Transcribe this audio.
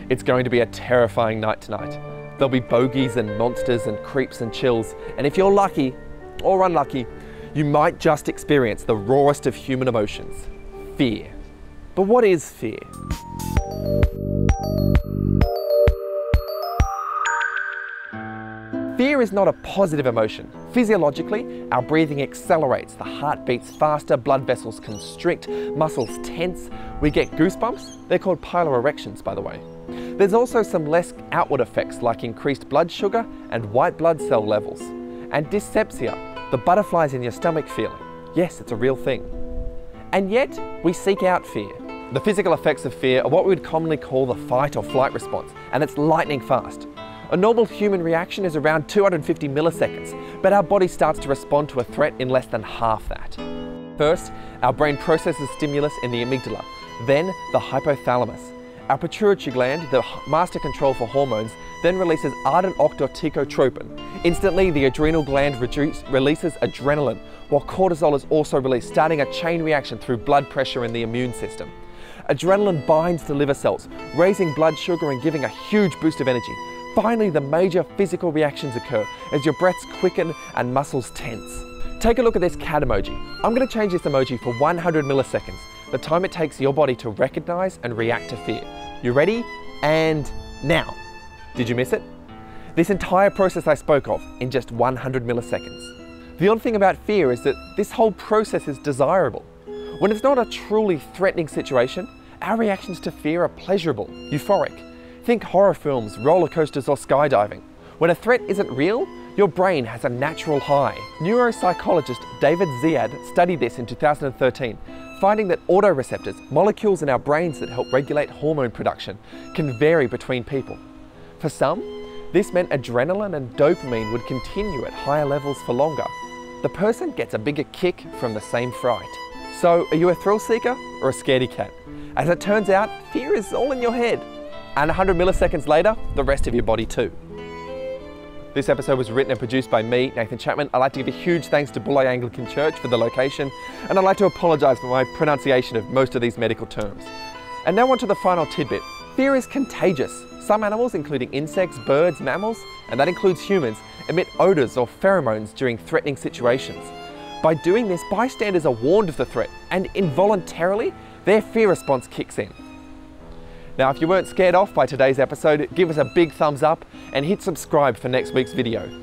It's going to be a terrifying night tonight. There'll be bogies and monsters and creeps and chills, and if you're lucky, or unlucky, you might just experience the rawest of human emotions, fear. But what is fear? Fear is not a positive emotion. Physiologically, our breathing accelerates, the heart beats faster, blood vessels constrict, muscles tense, we get goosebumps. They're called piloerections, by the way. There's also some less outward effects like increased blood sugar and white blood cell levels. And dyspepsia, the butterflies in your stomach feeling. Yes, it's a real thing. And yet, we seek out fear. The physical effects of fear are what we would commonly call the fight or flight response, and it's lightning fast. A normal human reaction is around 250 milliseconds, but our body starts to respond to a threat in less than half that. First, our brain processes stimulus in the amygdala, then the hypothalamus. Our pituitary gland, the master control for hormones, then releases ardent octocotropin. Instantly, the adrenal gland releases adrenaline, while cortisol is also released, starting a chain reaction through blood pressure in the immune system. Adrenaline binds to liver cells, raising blood sugar and giving a huge boost of energy. Finally, the major physical reactions occur as your breaths quicken and muscles tense. Take a look at this cat emoji. I'm going to change this emoji for 100 milliseconds, the time it takes your body to recognize and react to fear. You ready? And now. Did you miss it? This entire process I spoke of in just 100 milliseconds. The odd thing about fear is that this whole process is desirable. When it's not a truly threatening situation, our reactions to fear are pleasurable, euphoric. Think horror films, roller coasters, or skydiving. When a threat isn't real, your brain has a natural high. Neuropsychologist David Ziad studied this in 2013, finding that autoreceptors, molecules in our brains that help regulate hormone production, can vary between people. For some, this meant adrenaline and dopamine would continue at higher levels for longer. The person gets a bigger kick from the same fright. So, are you a thrill seeker or a scaredy cat? As it turns out, fear is all in your head. And 100 milliseconds later, the rest of your body too. This episode was written and produced by me, Nathan Chapman. I'd like to give a huge thanks to Bulli Anglican Church for the location, and I'd like to apologise for my pronunciation of most of these medical terms. And now on to the final tidbit. Fear is contagious. Some animals, including insects, birds, mammals, and that includes humans, emit odours or pheromones during threatening situations. By doing this, bystanders are warned of the threat, and involuntarily, their fear response kicks in. Now, if you weren't scared off by today's episode, give us a big thumbs up and hit subscribe for next week's video.